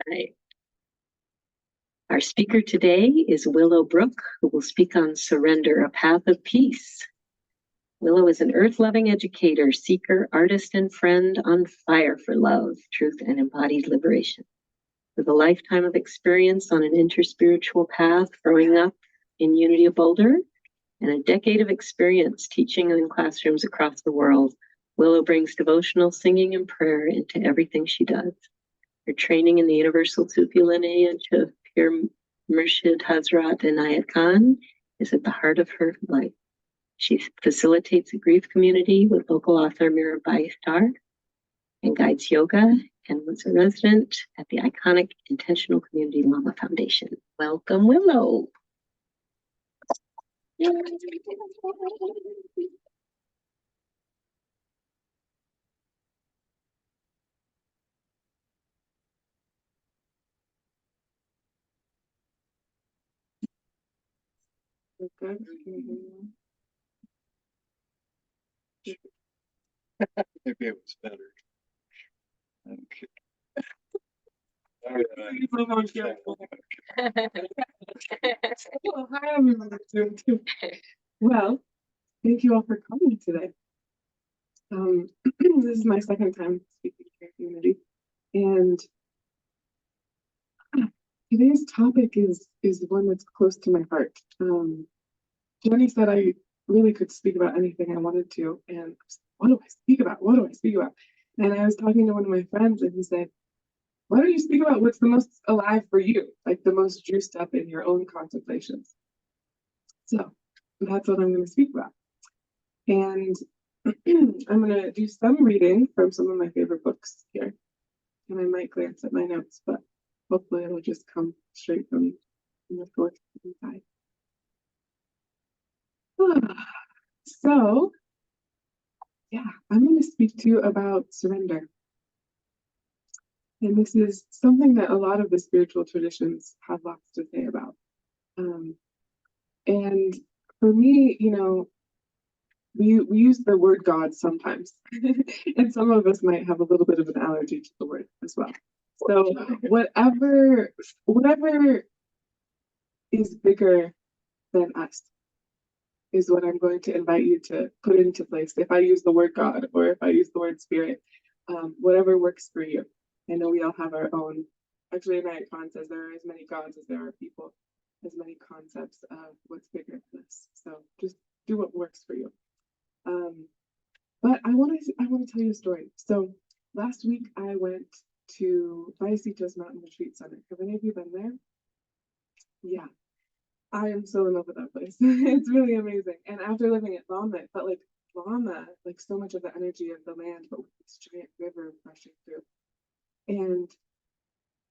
Right. Our speaker today is Willow Brook, who will speak on Surrender, a Path of Peace. Willow is an earth-loving educator, seeker, artist, and friend on fire for love, truth, and embodied liberation. With a lifetime of experience on an interspiritual path, growing up in Unity of Boulder, and a decade of experience teaching in classrooms across the world, Willow brings devotional singing and prayer into everything she does. Her training in the Universal Sufi lineage of Pir-O-Murshid Hazrat Inayat Khan is at the heart of her life. She facilitates a grief community with local author Mirabai Starr and guides yoga, and was a resident at the iconic intentional community Lama Foundation. Welcome, Willow. Okay. Maybe it was better. Okay. Well, hi everyone. Well, thank you all for coming today. This is my second time speaking to your community, and today's topic is one that's close to my heart. Jenny said I really could speak about anything I wanted to, and what do I speak about? What do I speak about? And I was talking to one of my friends, and he said, why don't you speak about what's the most alive for you, like the most juiced up in your own contemplations? So that's what I'm going to speak about. And I'm going to do some reading from some of my favorite books here. And I might glance at my notes, but hopefully it'll just come straight from the source inside. So, yeah, I'm going to speak to you about surrender. And this is something that a lot of the spiritual traditions have lots to say about. And for me, you know, we use the word God sometimes, and some of us might have a little bit of an allergy to the word as well. So whatever is bigger than us is what I'm going to invite you to put into place. If I use the word God or if I use the word spirit, whatever works for you. I know we all have our own. Actually, Inayat Khan says there are as many gods as there are people, as many concepts of what's bigger than us. So just do what works for you. But I want to tell you a story. So last week I went to Taos Mountain Retreat Center. Have any of you been there? Yeah, I am so in love with that place. It's really amazing. And after living at Lama, it felt like Lama, like so much of the energy of the land, but with this giant river rushing through. And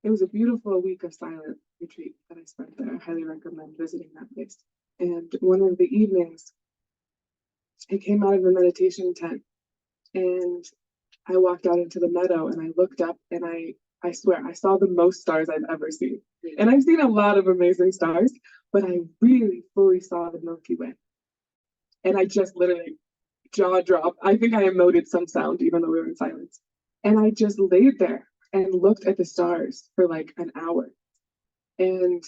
it was a beautiful week of silent retreat that I spent there. I highly recommend visiting that place. And one of the evenings, I came out of the meditation tent and I walked out into the meadow and I looked up and I swear I saw the most stars I've ever seen. And I've seen a lot of amazing stars, but I really fully saw the Milky Way. And I just literally jaw dropped. I think I emoted some sound even though we were in silence. And I just laid there and looked at the stars for like an hour. And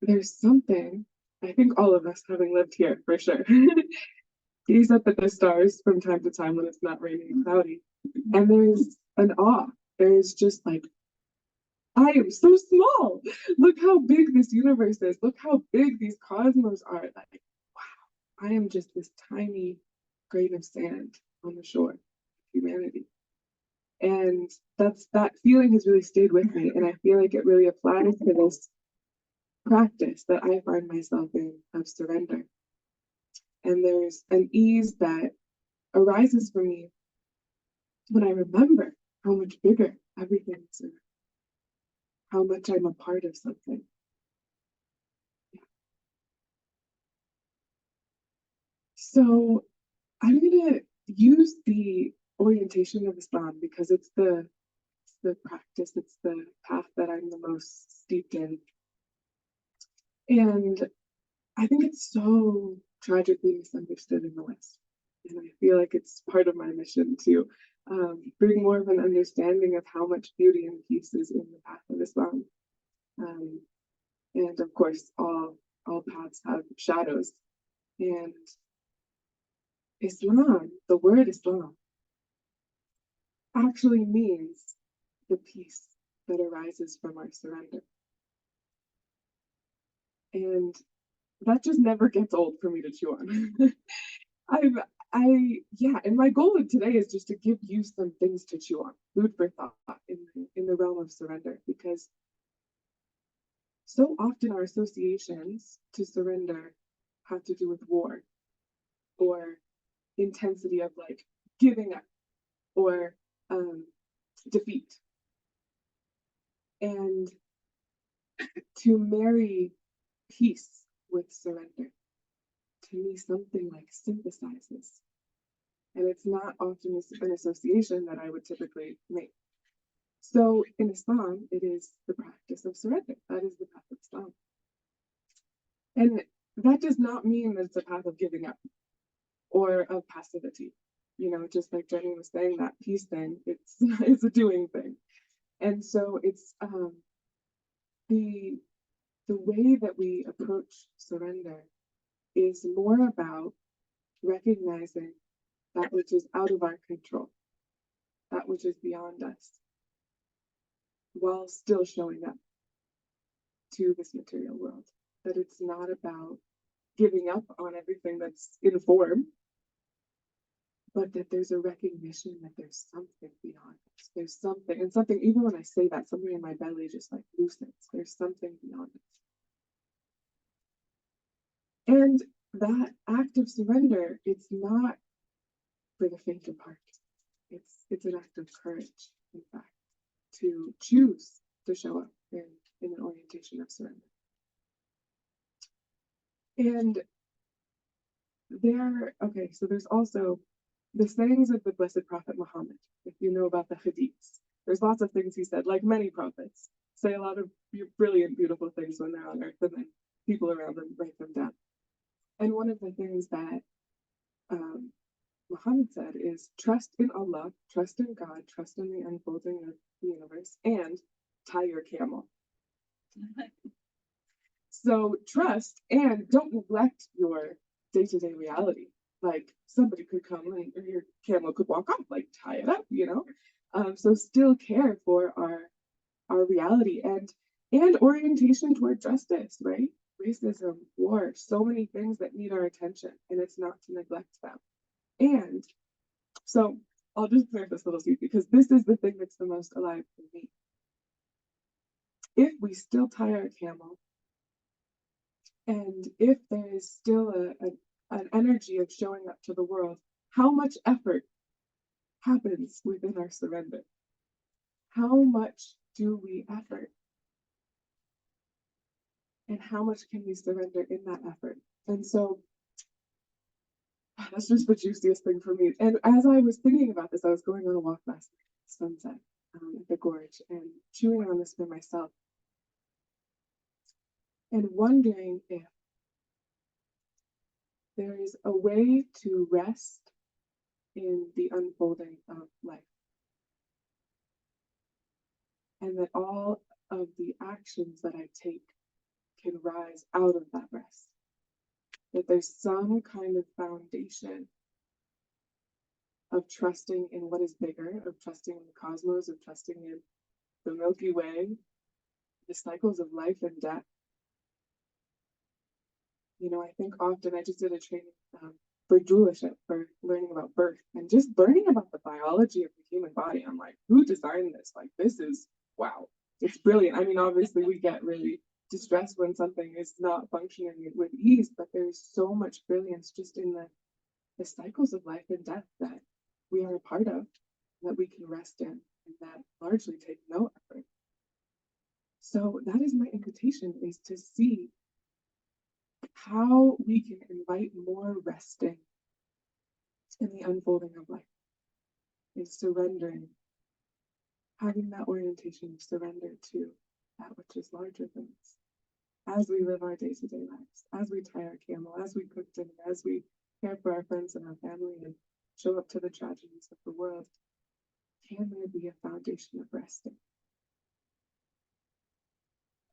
there's something, I think all of us having lived here for sure, gaze up at the stars from time to time when it's not raining and cloudy. And there's an awe. There's just like, I am so small. Look how big this universe is. Look how big these cosmos are. Like, wow, I am just this tiny grain of sand on the shore of humanity. And that feeling has really stayed with me. And I feel like it really applies to this practice that I find myself in of surrender. And there's an ease that arises for me when I remember how much bigger everything is, and how much I'm a part of something. Yeah. So I'm gonna use the orientation of Islam because it's the practice, it's the path that I'm the most steeped in. And I think it's so tragically misunderstood in the West. And I feel like it's part of my mission to bring more of an understanding of how much beauty and peace is in the path of Islam. And of course, all paths have shadows. And Islam, the word Islam, actually means the peace that arises from our surrender. And that just never gets old for me to chew on. And my goal of today is just to give you some things to chew on, food for thought in the realm of surrender, because so often our associations to surrender have to do with war or intensity of like giving up or defeat. And to marry peace with surrender, to me, something like synthesizes. And it's not often an association that I would typically make. So in Islam, it is the practice of surrender. That is the path of Islam. And that does not mean that it's a path of giving up or of passivity. You know, just like Jenny was saying, that peace thing, it's a doing thing. And so it's the way that we approach surrender is more about recognizing that which is out of our control, that which is beyond us, while still showing up to this material world. That it's not about giving up on everything that's in form, but that there's a recognition that there's something beyond us. There's something, and something, even when I say that, something in my belly just like loosens. There's something beyond us. And that act of surrender, it's not for the faint of heart. It's an act of courage, in fact, to choose to show up in an orientation of surrender. And so there's also the sayings of the Blessed Prophet Muhammad. If you know about the hadiths, there's lots of things he said, like many prophets, say a lot of brilliant, beautiful things when they're on earth, and then people around them write them down. And one of the things that Muhammad said is trust in Allah, trust in God, trust in the unfolding of the universe, and tie your camel. So trust and don't neglect your day-to-day reality. Like somebody could come and your camel could walk off, like tie it up, you know? So still care for our reality and orientation toward justice, right? Racism, war, so many things that need our attention, and it's not to neglect them. And so I'll just clear this little seed because this is the thing that's the most alive for me. If we still tie our camel, and if there is still an energy of showing up to the world, how much effort happens within our surrender? How much do we effort? And how much can we surrender in that effort? And so that's just the juiciest thing for me. And as I was thinking about this, I was going on a walk last night, sunset, at the gorge, and chewing on this for myself. And wondering if there is a way to rest in the unfolding of life. And that all of the actions that I take can rise out of that rest. That there's some kind of foundation of trusting in what is bigger, of trusting in the cosmos, of trusting in the Milky Way, the cycles of life and death. You know, I think often I just did a training for doulaship, for learning about birth, and just learning about the biology of the human body. I'm like, who designed this? Like, this is, wow, it's brilliant. I mean, obviously we get really distressed when something is not functioning with ease, but there's so much brilliance just in the cycles of life and death that we are a part of, that we can rest in, and that largely take no effort. So that is my invitation, is to see how we can invite more resting in the unfolding of life, is surrendering, having that orientation of surrender to that which is larger than us, as we live our day-to-day lives, as we tie our camel, as we cook dinner, as we care for our friends and our family and show up to the tragedies of the world. can there be a foundation of resting?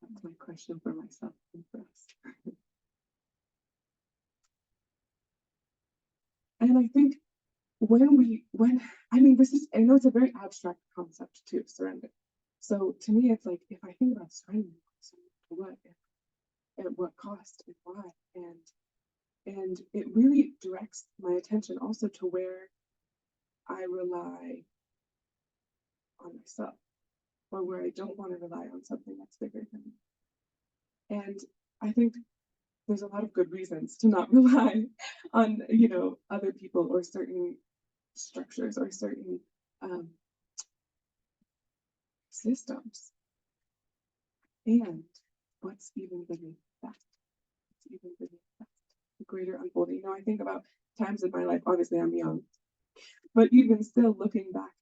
That's my question for myself and for us. And I think I know it's a very abstract concept too, surrender. So to me, it's like, if I think about surrender to what, at what cost, and why, and it really directs my attention also to where I rely on myself, or where I don't want to rely on something that's bigger than me. And I think there's a lot of good reasons to not rely on, other people or certain structures or certain systems. And what's even beneath that? What's even beneath that? The greater unfolding. I think about times in my life, obviously I'm young, but even still looking back,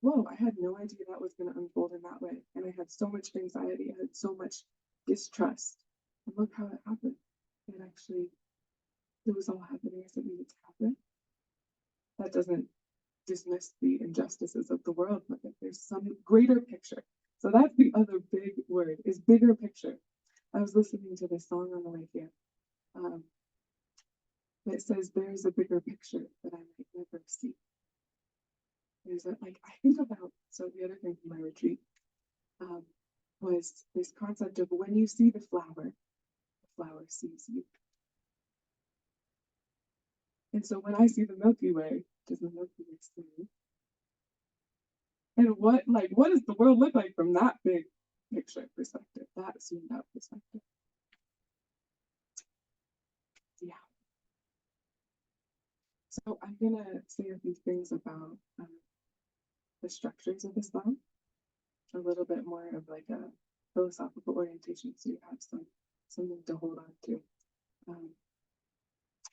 whoa, I had no idea that was going to unfold in that way. And I had so much anxiety, I had so much distrust. And look how it happened. It was all happening as it needed to happen. That doesn't dismiss the injustices of the world, but that there's some greater picture. So that's the other big word, is bigger picture. I was listening to this song on the way here. It says, there's a bigger picture that I might never see. I think about, so the other thing from my retreat was this concept of when you see the flower sees you. And so when I see the Milky Way, does the Milky Way see me? And what does the world look like from that big picture perspective, that zoomed out perspective? Yeah. So I'm gonna say a few things about the structures of Islam, a little bit more of like a philosophical orientation, so you have something to hold on to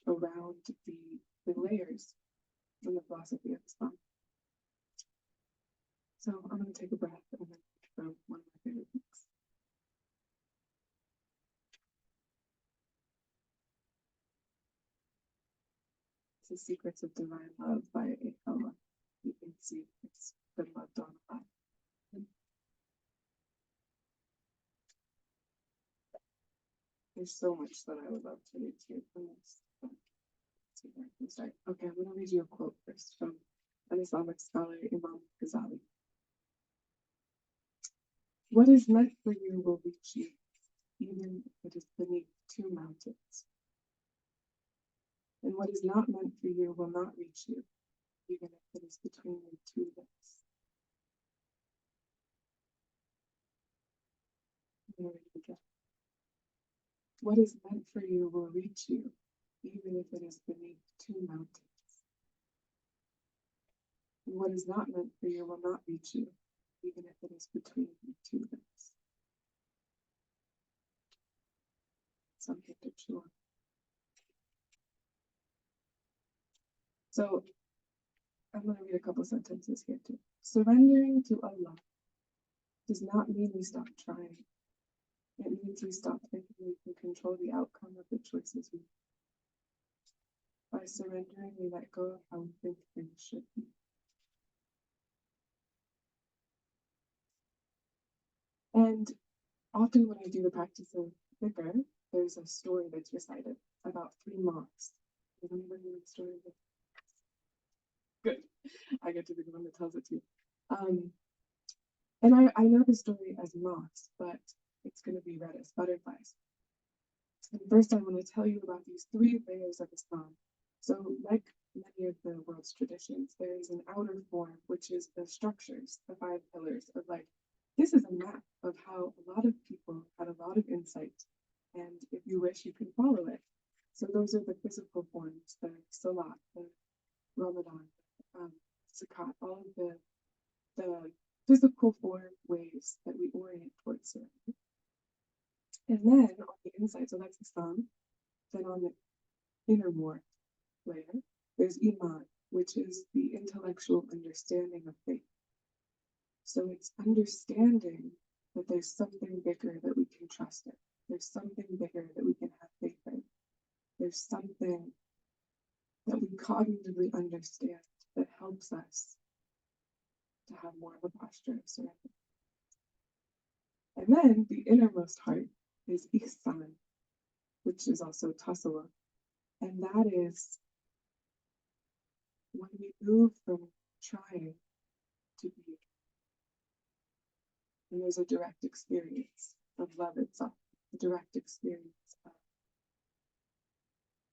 around the layers in the philosophy of Islam. So I'm going to take a breath and then from one of my favorite books. This is Secrets of Divine Love by A.L. You can see it's been loved on a lot. There's so much that I would love to read to you from this. Let's see where I can start. Okay, I'm going to read you a quote first from an Islamic scholar, Imam Ghazali. What is meant for you will reach you, even if it is beneath two mountains. And what is not meant for you will not reach you, even if it is between your two lips. What is meant for you will reach you, even if it is beneath two mountains. And what is not meant for you will not reach you, even if it is between your two lips. Something to chew on. So I'm going to read a couple sentences here too. Surrendering to Allah does not mean we stop trying. It means we stop thinking we can control the outcome of the choices we make. By surrendering, we let go of how we think things should be. And often when I do the practice of dhikr, there's a story that's recited about three moths. Does anybody know the story of it? Good. I get to be the one that tells it to you. And I know the story as moths, but it's going to be read as butterflies. And first I want to tell you about these three layers of Islam. So like many of the world's traditions, there is an outer form, which is the structures, the 5 pillars of this is a map of how a lot of people had a lot of insight. And if you wish, you can follow it. So those are the physical forms, the Salat, the Ramadan, Zakat, all of the physical form ways that we orient towards surrender. And then on the inside, so that's Islam, then on the inner more layer, there's Iman, which is the intellectual understanding of faith. So it's understanding that there's something bigger that we can trust in. There's something bigger that we can have faith in. There's something that we cognitively understand that helps us to have more of a posture of surrender. And then the innermost heart is Ihsan, which is also Tasawa. And that is when we move from trying to be. And there's a direct experience of love itself, a direct experience of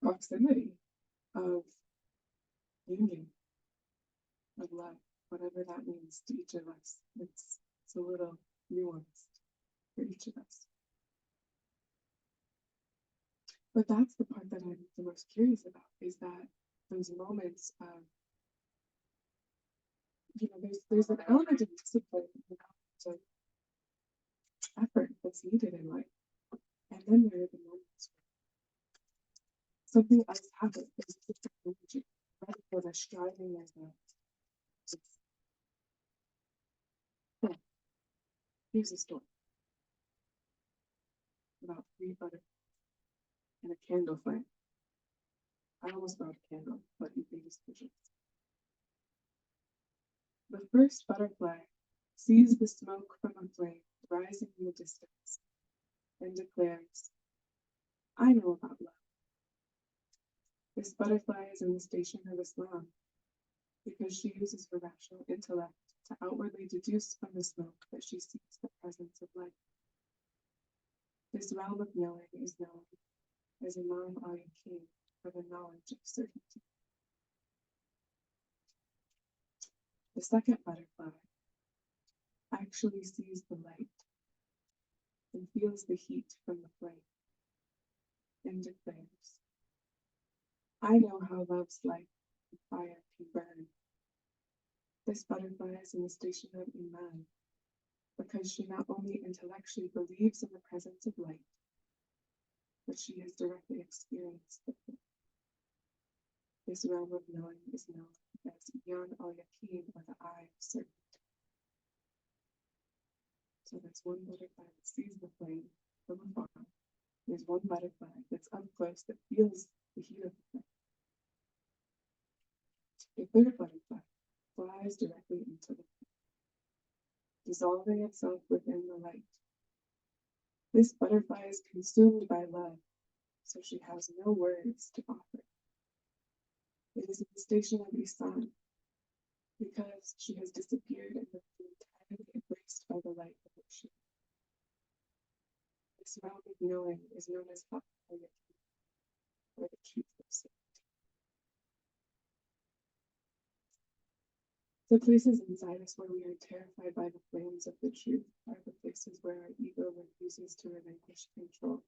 proximity, of union, of love, whatever that means to each of us. It's a little nuanced for each of us. But that's the part that I'm the most curious about, is that those moments of, there's an element of discipline, an element of effort that's needed in life. And then there are the moments where something else happens. There's a different energy, rather than a striving as a. So, here's a story about 3 butterflies and a candle flame. I almost brought a candle, but you can just push it. The first butterfly sees the smoke from a flame rising in the distance and declares, I know about love. This butterfly is in the station of Islam because she uses her rational intellect to outwardly deduce from the smoke that she seeks the presence of light. This realm of knowing is known as Imam al-Yaqeen, for the knowledge of certainty. The second butterfly actually sees the light and feels the heat from the flame and declares, I know how love's light and fire can burn. This butterfly is in the station of Iman because she not only intellectually believes in the presence of light, but she has directly experienced the flame. This realm of knowing is known as Yan al-Yaqeen, or the eye of certainty. So there's one butterfly that sees the flame from afar. There's one butterfly that's up close that feels the heat of the flame. The third butterfly flies directly into the flame, dissolving itself within the light. This butterfly is consumed by love, so she has no words to offer. It is in the station of Ihsan because she has disappeared and been entirely embraced by the light of her shape. This realm of knowing is known as Haq al-Yaqeen, or the truth of certainty. The places inside us where we are terrified by the flames of the truth are the places where our ego refuses to relinquish control.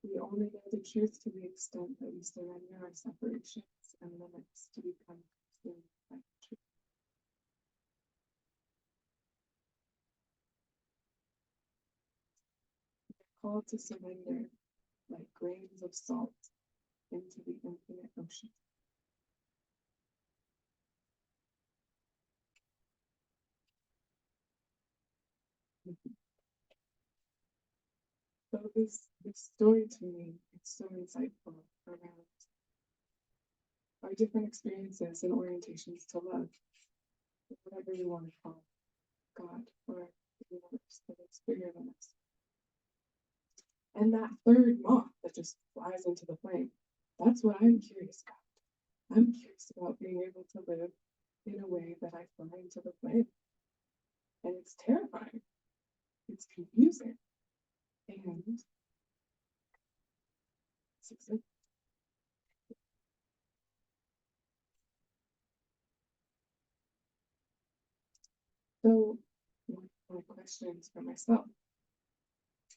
We only know the truth to the extent that we surrender our separations and limits to become consumed by the truth. We are called to surrender like grains of salt into the infinite ocean. So this story to me, it's so insightful around our different experiences and orientations to love, whatever you want to call God or the universe that is bigger than us. And that third moth that just flies into the flame, that's what I'm curious about. I'm curious about being able to live in a way that I fly into the flame. And it's terrifying. It's confusing. And it's exciting. So one of my questions for myself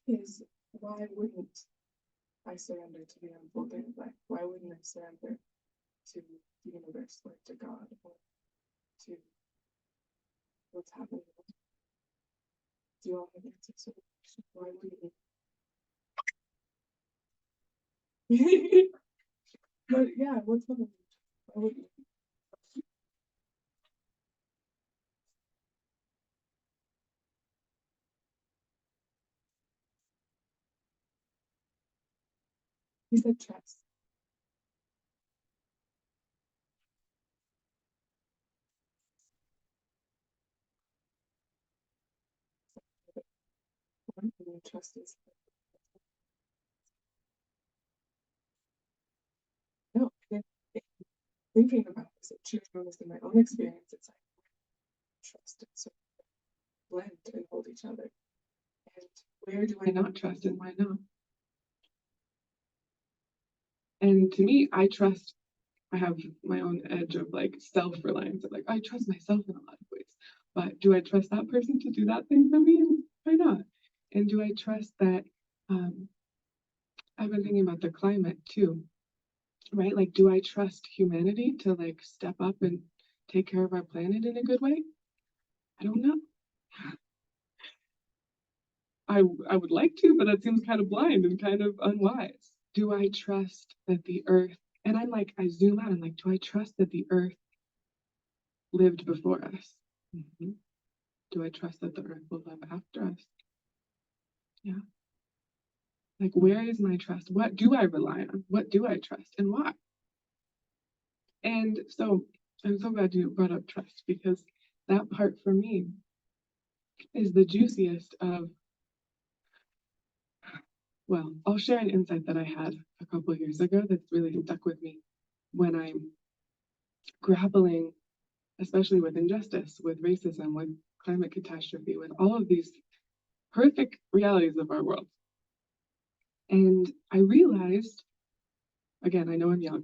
is, why wouldn't I surrender to the unfolding of life? Why wouldn't I surrender to the universe or to God or to what's happening? Do you all have answers to the question? Why wouldn't you? But yeah, what's one of them? Why wouldn't you? He said trust. trust is. No, thinking about this, it choosing this in my own experience, it's like trust and so blend and hold each other. And where do I not trust and why not? And to me, I trust, I have my own edge of like self-reliance, of like, I trust myself in a lot of ways. But do I trust that person to do that thing for me? Why not? And do I trust that, I've been thinking about the climate too, right? Like, do I trust humanity to like step up and take care of our planet in a good way? I don't know. I would like to, but that seems kind of blind and kind of unwise. Do I trust that the earth, and I'm like, I zoom out, I'm like, do I trust that the earth lived before us? Mm-hmm. Do I trust that the earth will live after us? Yeah. Like, where is my trust? What do I rely on? What do I trust and why? And so I'm so glad you brought up trust, because that part for me is the juiciest of, well, I'll share an insight that I had a couple of years ago that's really stuck with me when I'm grappling, especially with injustice, with racism, with climate catastrophe, with all of these horrific realities of our world. And I realized, again, I know I'm young,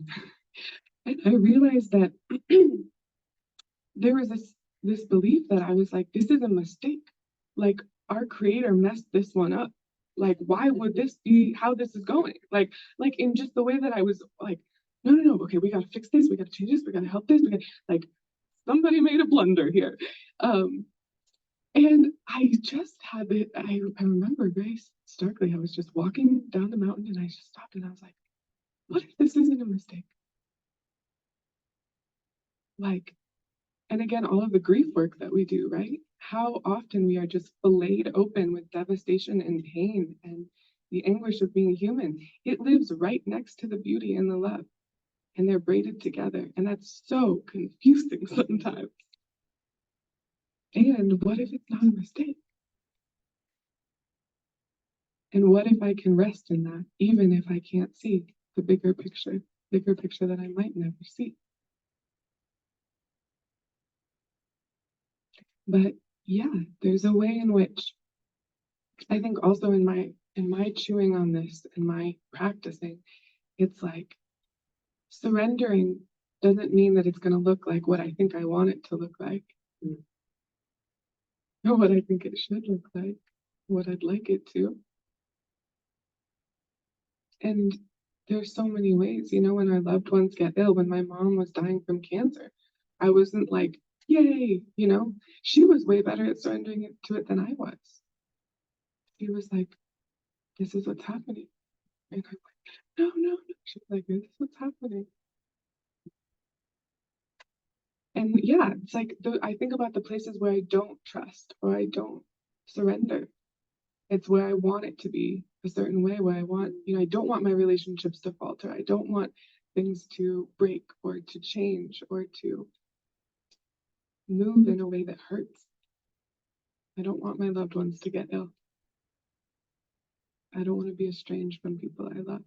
and I realized that there was this belief that I was like, this is a mistake. Like, our creator messed this one up. Like, why would this be how this is going? Like in just the way that I was like, no, okay, we gotta fix this, we gotta change this, we gotta help this, we gotta, like, somebody made a blunder here. And I just had it, I remember very starkly, I was just walking down the mountain and I just stopped and I was like, what if this isn't a mistake? Like, and again, all of the grief work that we do, right? How often we are just filleted open with devastation and pain and the anguish of being human. It lives right next to the beauty and the love, and they're braided together. And that's so confusing sometimes. And what if it's not a mistake? And what if I can rest in that, even if I can't see the bigger picture that I might never see? But yeah, there's a way in which I think also in my chewing on this and my practicing, it's like surrendering doesn't mean that it's going to look like what I think I want it to look like, or what I think it should look like, what I'd like it to. And there's so many ways, you know, when our loved ones get ill, when my mom was dying from cancer, I wasn't like, yay, you know, she was way better at surrendering to it than I was. She was like, this is what's happening. And I'm like, no. She's like, this is what's happening. And yeah, it's like, I think about the places where I don't trust or I don't surrender. It's where I want it to be a certain way, where I want, you know, I don't want my relationships to falter. I don't want things to break or to change or to move in a way that hurts. I don't want my loved ones to get ill. I don't want to be estranged from people I love.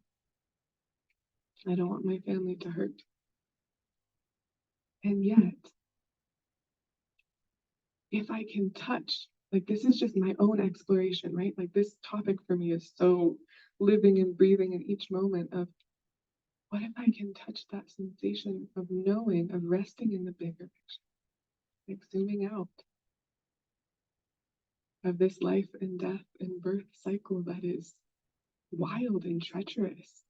I don't want my family to hurt. And yet, if I can touch, like, this is just my own exploration, right? Like, this topic for me is so living and breathing in each moment of, what if I can touch that sensation of knowing, of resting in the bigger picture, like zooming out of this life and death and birth cycle that is wild and treacherous,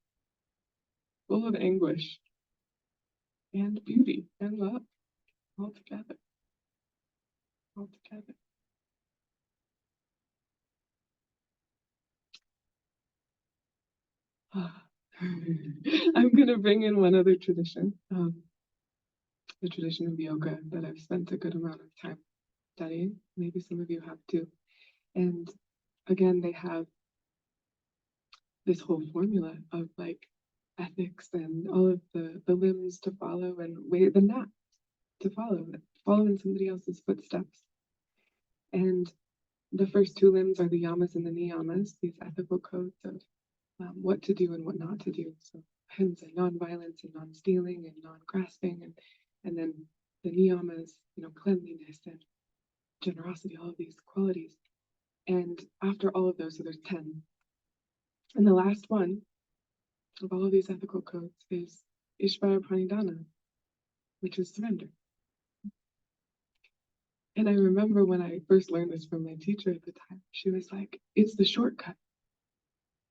full of anguish and beauty and love all together. I'm going to bring in one other tradition, the tradition of yoga that I've spent a good amount of time studying. Maybe some of you have too. And again, they have this whole formula of like ethics and all of the limbs to follow and the map to follow in somebody else's footsteps. And The first two limbs are the yamas and the niyamas, these ethical codes of what to do and what not to do. So ahimsa, non-violence and non-stealing and non-grasping, and then the niyamas, cleanliness and generosity, all of these qualities. And after all of those, so there's 10. And the last one of all of these ethical codes is Ishvara Pranidhana, which is surrender. And I remember when I first learned this from my teacher at the time, she was like, it's the shortcut.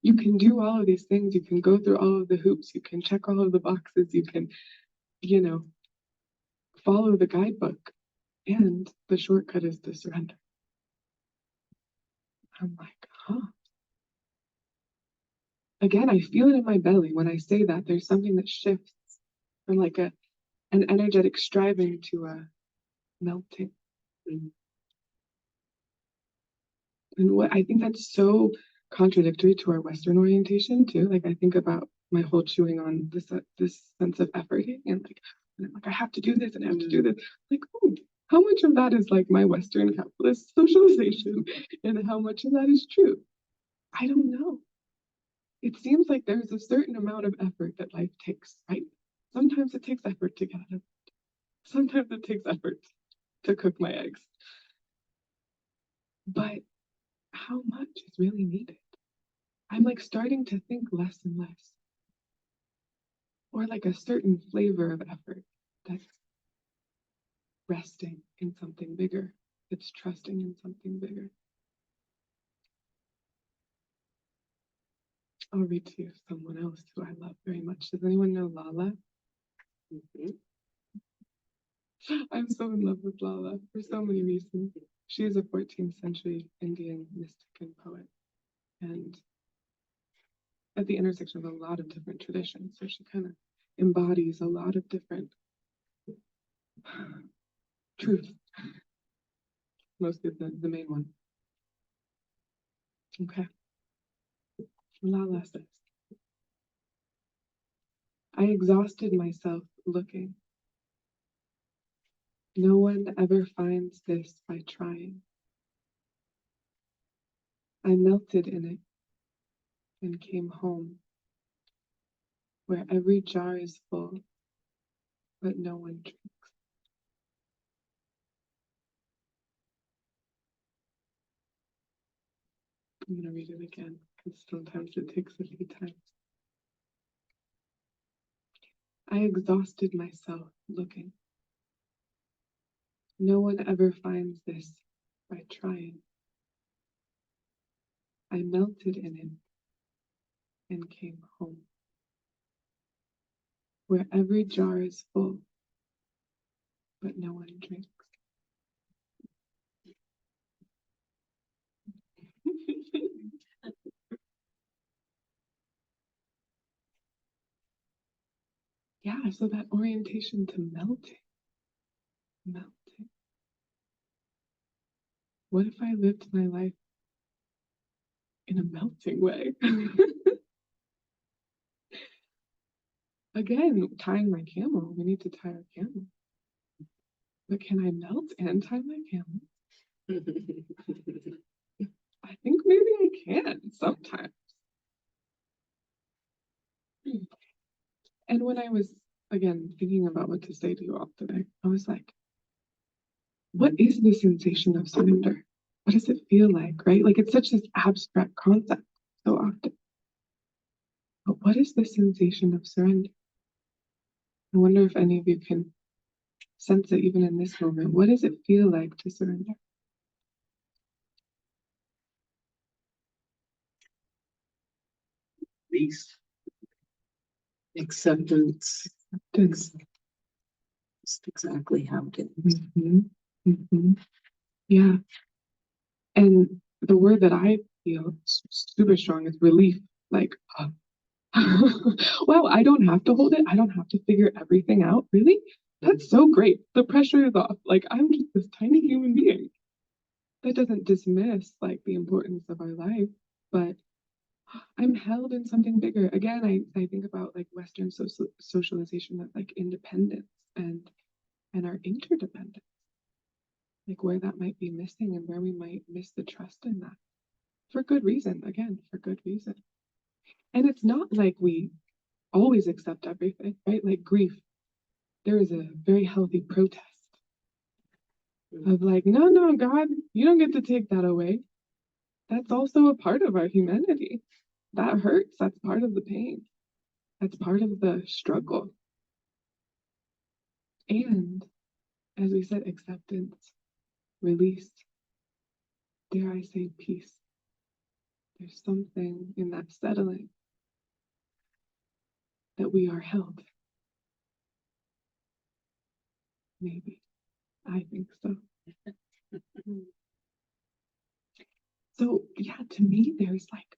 You can do all of these things. You can go through all of the hoops. You can check all of the boxes. You can, follow the guidebook. And the shortcut is to surrender. I'm like, huh. Again, I feel it in my belly when I say that. There's something that shifts from like an energetic striving to a melting. And what I think that's so contradictory to our Western orientation too. Like I think about my whole chewing on this sense of efforting and I'm like, I have to do this and I have to do this. Like, oh, how much of that is like my Western capitalist socialization and how much of that is true? I don't know. It seems like there's a certain amount of effort that life takes, right? Sometimes it takes effort to get out of bed. Sometimes it takes effort to cook my eggs. But how much is really needed? I'm like starting to think less and less. Or like a certain flavor of effort that's resting in something bigger, that's trusting in something bigger. I'll read to you someone else who I love very much. Does anyone know Lala? I'm so in love with Lala for so many reasons. She is a 14th century Indian mystic and poet, and at the intersection of a lot of different traditions. So she kind of embodies a lot of different truth, mostly the main one. Okay. Lala says, I exhausted myself looking. No one ever finds this by trying. I melted in it and came home, where every jar is full, but no one drinks. I'm going to read it again, because sometimes it takes a few times. I exhausted myself looking. No one ever finds this by trying. I melted in it and came home, where every jar is full, but no one drinks. Yeah, so that orientation to melting. What if I lived my life in a melting way? Again, tying my camel. We need to tie our camel. But can I melt and tie my camel? I think maybe I can sometimes. And when I was, again, thinking about what to say to you all today, I was like, what is the sensation of surrender? What does it feel like, right? Like it's such this abstract concept so often. But what is the sensation of surrender? I wonder if any of you can sense it even in this moment. What does it feel like to surrender? Peace. Acceptance. Acceptance. Just exactly how it is. Yeah. And the word that I feel super strong is relief. Like, wow, I don't have to hold it. I don't have to figure everything out. Really? That's so great. The pressure is off. Like, I'm just this tiny human being. That doesn't dismiss like the importance of our life, but I'm held in something bigger. Again, I think about like Western socialization of like independence and our interdependence. like where that might be missing and where we might miss the trust in that. For good reason, again, for good reason. And it's not like we always accept everything, right? Like grief, there is a very healthy protest of like, no, no, God, you don't get to take that away. That's also a part of our humanity. That hurts. That's part of the pain. That's part of the struggle. And as we said, acceptance, release, dare I say, peace. There's something in that settling that we are held. Maybe. I think so. So, yeah, to me, there's like,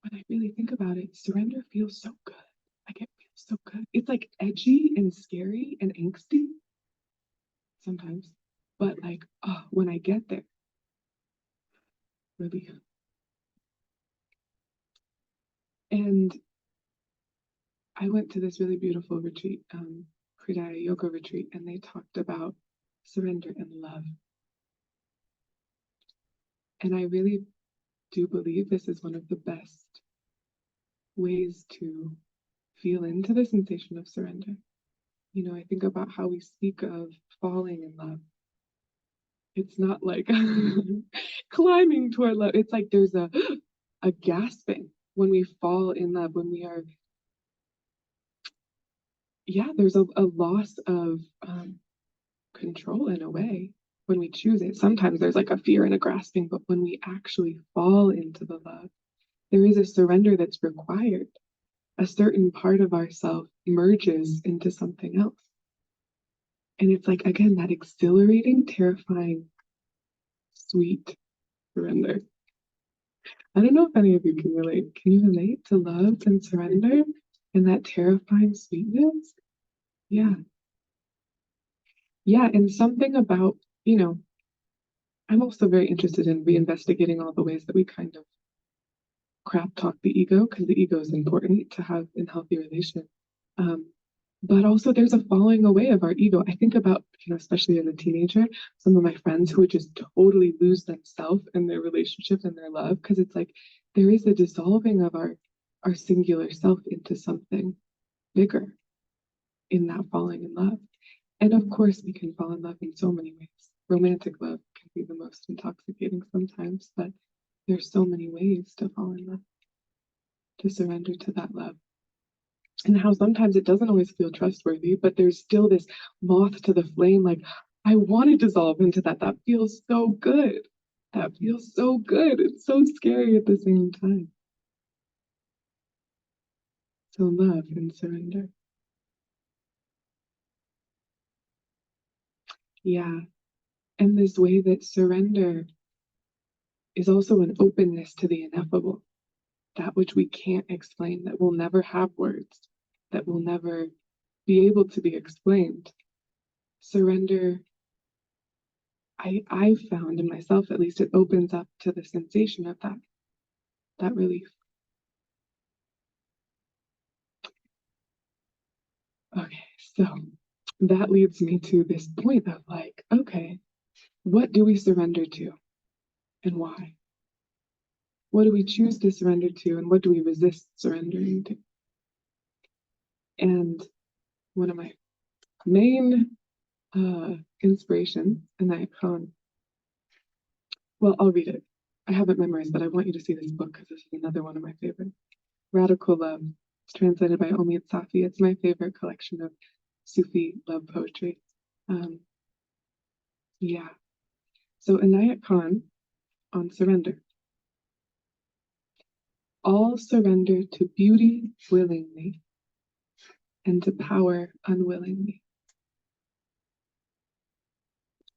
when I really think about it, surrender feels so good. Like, it feels so good. It's like edgy and scary and angsty sometimes. But like, oh, when I get there, relief. And I went to this really beautiful retreat, Kriya yoga retreat, and they talked about surrender and love. And I really do believe this is one of the best ways to feel into the sensation of surrender. You know, I think about how we speak of falling in love. It's not like climbing toward love. It's like there's a gasping when we fall in love, when we are, yeah, there's a loss of control in a way when we choose it. Sometimes there's like a fear and a grasping, but when we actually fall into the love, there is a surrender that's required. A certain part of ourself merges into something else. And it's like, again, that exhilarating, terrifying, sweet surrender. I don't know if any of you can relate. Can you relate to love and surrender and that terrifying sweetness? Yeah. Yeah, and something about, you know, I'm also very interested in reinvestigating all the ways that we kind of crap talk the ego, because the ego is important to have in healthy relation. But also there's a falling away of our ego. I think about, you know, especially as a teenager, some of my friends who would just totally lose themselves in their relationships and their love, because it's like there is a dissolving of our singular self into something bigger in that falling in love. And of course, we can fall in love in so many ways. Romantic love can be the most intoxicating sometimes, but there's so many ways to fall in love, to surrender to that love. And how sometimes it doesn't always feel trustworthy, but there's still this moth to the flame, like, I want to dissolve into that. That feels so good. That feels so good. It's so scary at the same time. So love and surrender. Yeah. And this way that surrender is also an openness to the ineffable, that which we can't explain, that will never have words, that will never be able to be explained. Surrender, I found in myself, at least, it opens up to the sensation of that relief. Okay, so that leads me to this point of like, okay, what do we surrender to and why? What do we choose to surrender to and what do we resist surrendering to? And one of my main inspirations, Inayat Khan. Well, I'll read it. I haven't memorized, but I want you to see this book because this is another one of my favorites. Radical Love. It's translated by Universal Sufi. It's my favorite collection of Sufi love poetry. Yeah. So Inayat Khan on surrender. All surrender to beauty willingly and to power unwillingly.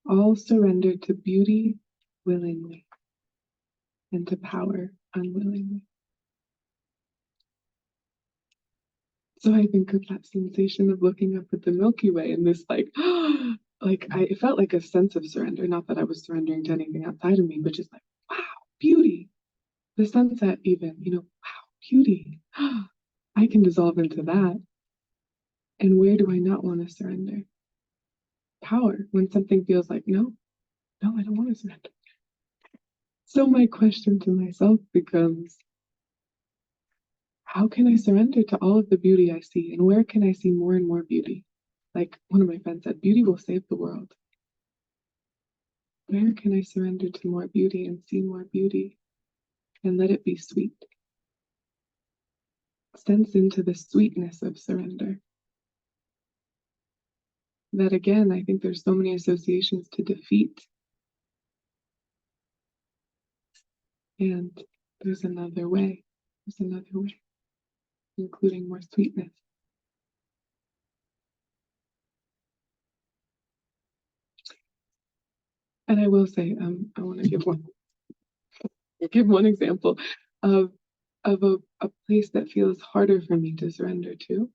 All surrender to beauty willingly and to power unwillingly. So I think of that sensation of looking up at the Milky Way and this like, it felt like a sense of surrender. Not that I was surrendering to anything outside of me, but just like, wow, beauty. The sunset even, you know, wow, beauty. I can dissolve into that. And where do I not want to surrender? Power, when something feels like, no, no, I don't want to surrender. So my question to myself becomes, how can I surrender to all of the beauty I see? And where can I see more and more beauty? Like one of my friends said, beauty will save the world. Where can I surrender to more beauty and see more beauty and let it be sweet? Sense into the sweetness of surrender. That again, I think there's so many associations to defeat. And there's another way. There's another way, including more sweetness. And I will say, I want to give one example of a place that feels harder for me to surrender to.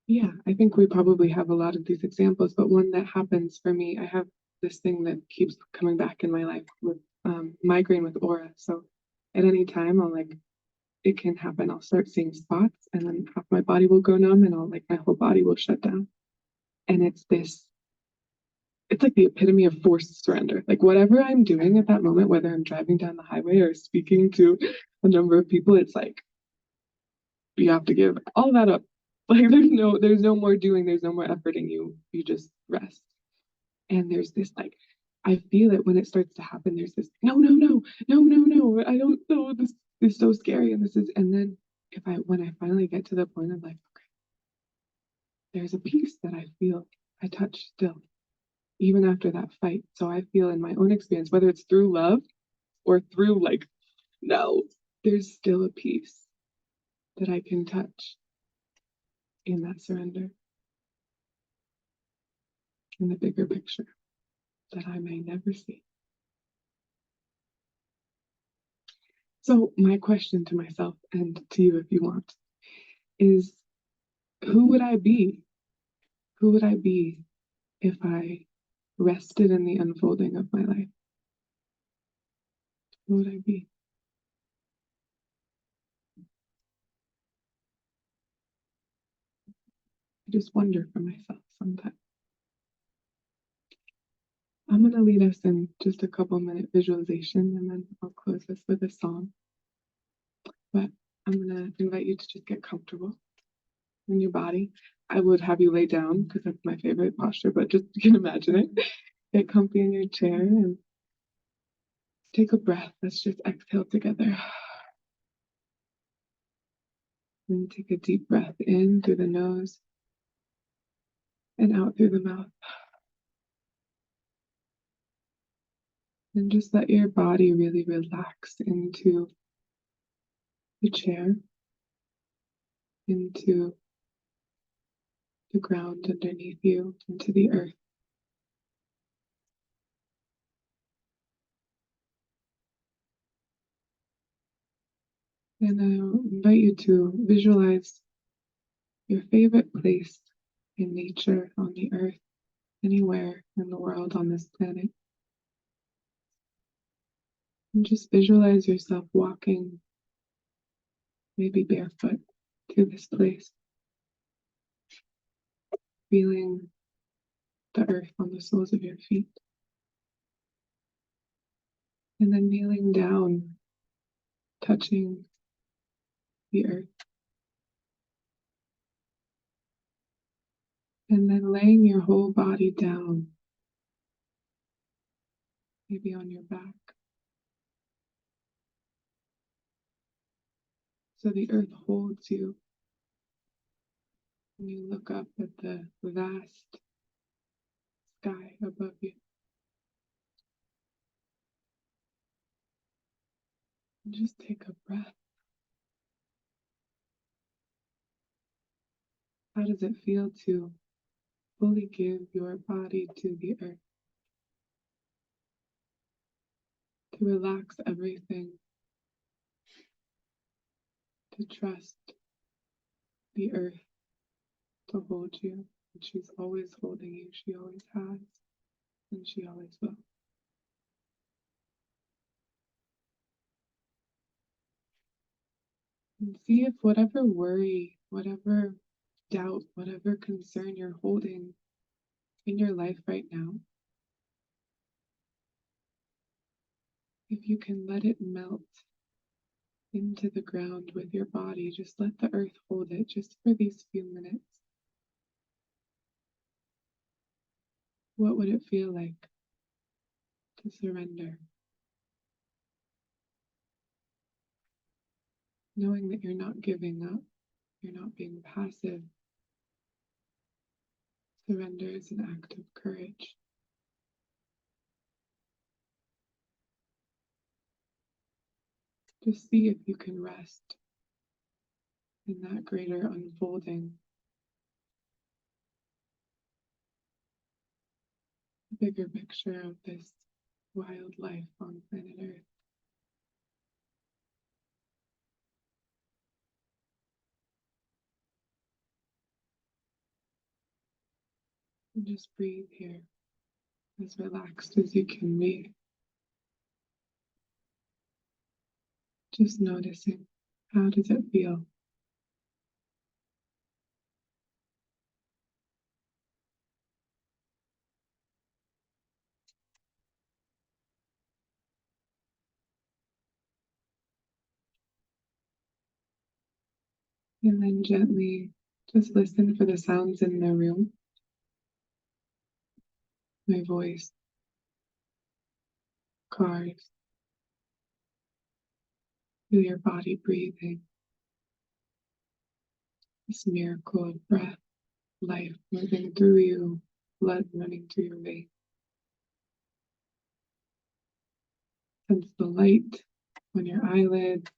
Yeah, I think we probably have a lot of these examples, but one that happens for me, I have this thing that keeps coming back in my life with migraine with aura. So at any time, it can happen. I'll start seeing spots, and then half my body will go numb, and my whole body will shut down. And it's like the epitome of forced surrender. Like whatever I'm doing at that moment, whether I'm driving down the highway or speaking to a number of people, it's like you have to give all that up. Like there's no more doing, there's no more efforting. You just rest. And there's this I feel it when it starts to happen. There's this no, I don't know. This is so scary, and then when I finally get to the point of okay, there's a peace that I feel, I touch still, even after that fight. So I feel in my own experience, whether it's through love or through no, there's still a peace that I can touch in that surrender, in the bigger picture that I may never see. So my question to myself, and to you if you want, is who would I be? Who would I be if I rested in the unfolding of my life? Who would I be? I just wonder for myself sometimes. I'm going to lead us in just a couple minute visualization, and then I'll close this with a song. But I'm going to invite you to just get comfortable in your body. I would have you lay down because that's my favorite posture, but just you can imagine it. Get comfy in your chair and take a breath. Let's just exhale together. And take a deep breath in through the nose and out through the mouth. And just let your body really relax into the chair, into the ground underneath you, into the earth. And I invite you to visualize your favorite place in nature, on the earth, anywhere in the world on this planet. And just visualize yourself walking, maybe barefoot, to this place, feeling the earth on the soles of your feet. And then kneeling down, touching the earth. And then laying your whole body down, maybe on your back. So the earth holds you. And you look up at the vast sky above you. And just take a breath. How does it feel to fully give your body to the earth? To relax everything. To trust the earth to hold you. And she's always holding you. She always has. And she always will. And see if whatever worry, whatever doubt, whatever concern you're holding in your life right now, if you can let it melt into the ground with your body, just let the earth hold it just for these few minutes. What would it feel like to surrender? Knowing that you're not giving up, you're not being passive. Surrender is an act of courage. Just see if you can rest in that greater unfolding, bigger picture of this wild life on planet Earth. And just breathe here, as relaxed as you can be. Just noticing, how does it feel? And then gently just listen for the sounds in the room. My voice, cars, feel your body breathing. This miracle of breath, life moving through you, blood running through your veins. Sense the light on your eyelids.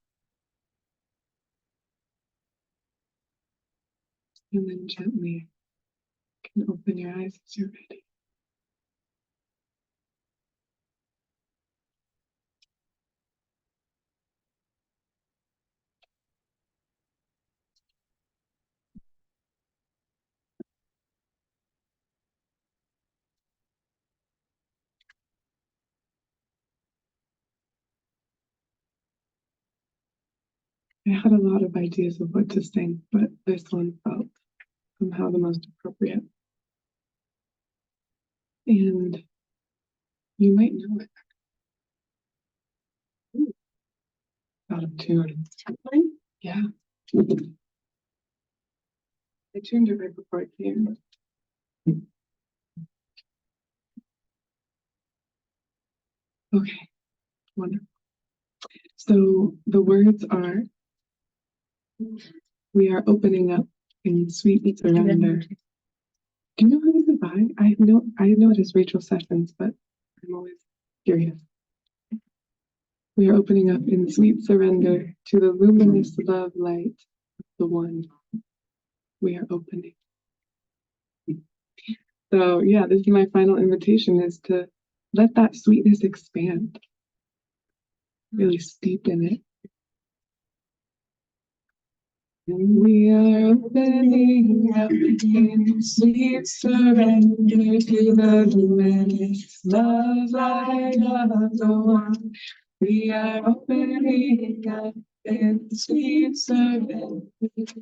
And then gently you can open your eyes as you're ready. I had a lot of ideas of what to sing, but this one felt somehow the most appropriate. And you might know it. Ooh, out of tune. Yeah. I tuned it right before I came. Okay, wonderful. So the words are, we are opening up in sweet surrender. Do you know who this is by? I know it is Rachel Sessions, but I'm always curious. We are opening up in sweet surrender to the luminous love light of the one. We are opening. So yeah, this is my final invitation, is to let that sweetness expand. Really steep in it. We are opening up in sweet surrender to the luminous love light of the one. We are opening up in sweet surrender to the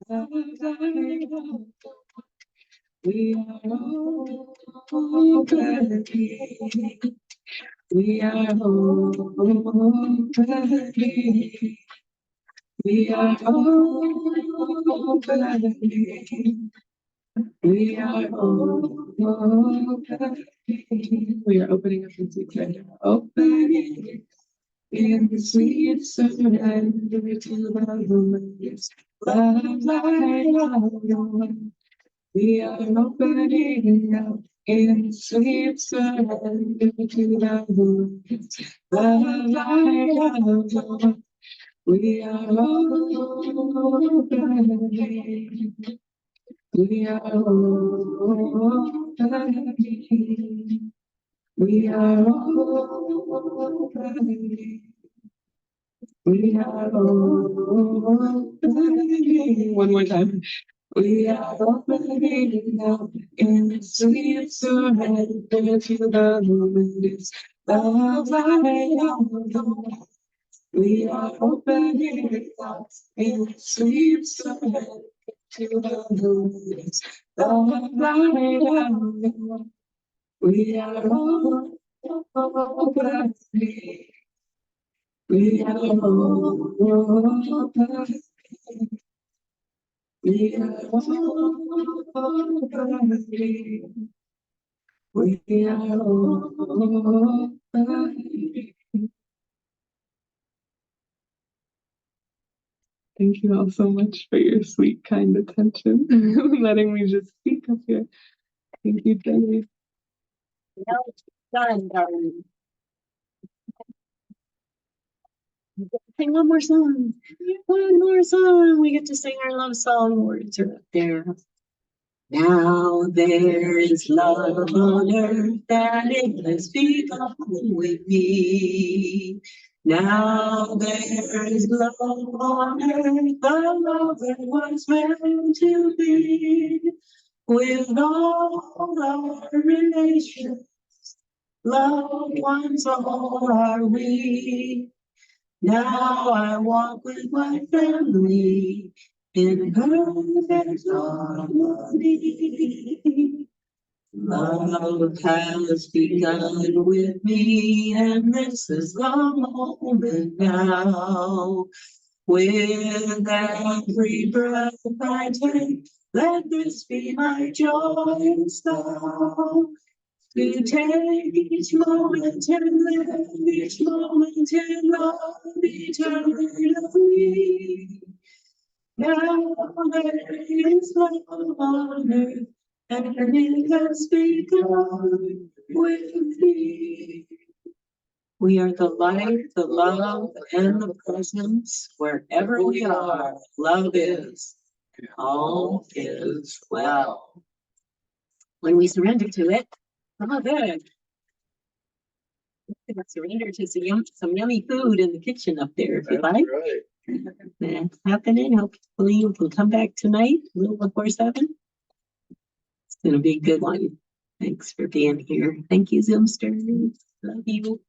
love light of the one. We are opening. We are opening. We are opening. We are opening. We are opening up in sweet surrender. Opening in sweet surrender to the luminous love light of the one. We are opening up in sweet surrender to the luminous love light of the one. We are opening. We are opening. We are opening. We are opening. One more time. We are opening up in sweet surrender to the luminous love light of the one. We are opening up in sweet surrender to the moons, the light. We are all perfect. We are all perfect. We are all perfect. We are all perfect. Thank you all so much for your sweet, kind attention, letting me just speak up here. Thank you, Jenny. Done, darling. Sing one more song. One more song. We get to sing our love song. Words are up there. Now there is love on earth that it has begun with me. Now there is love on earth, the love that was meant to be. With all our relations, loved ones all are we. Now I walk with my family in perfect harmony. Love has begun with me, and this is the moment now. With every breath I take, let this be my joyous song. To take each moment and live each moment in love eternally. Now there is love on earth, and it has begun with me. We are the light, the love, and the presence wherever we are. Love is, all is well. When we surrender to it, oh, good. Surrender to some yummy food in the kitchen up there, if you like. Right. That's happening. Hopefully you can come back tonight, a little before 7. It's gonna be a good one. Thanks for being here. Thank you, Zoomsters. Love you.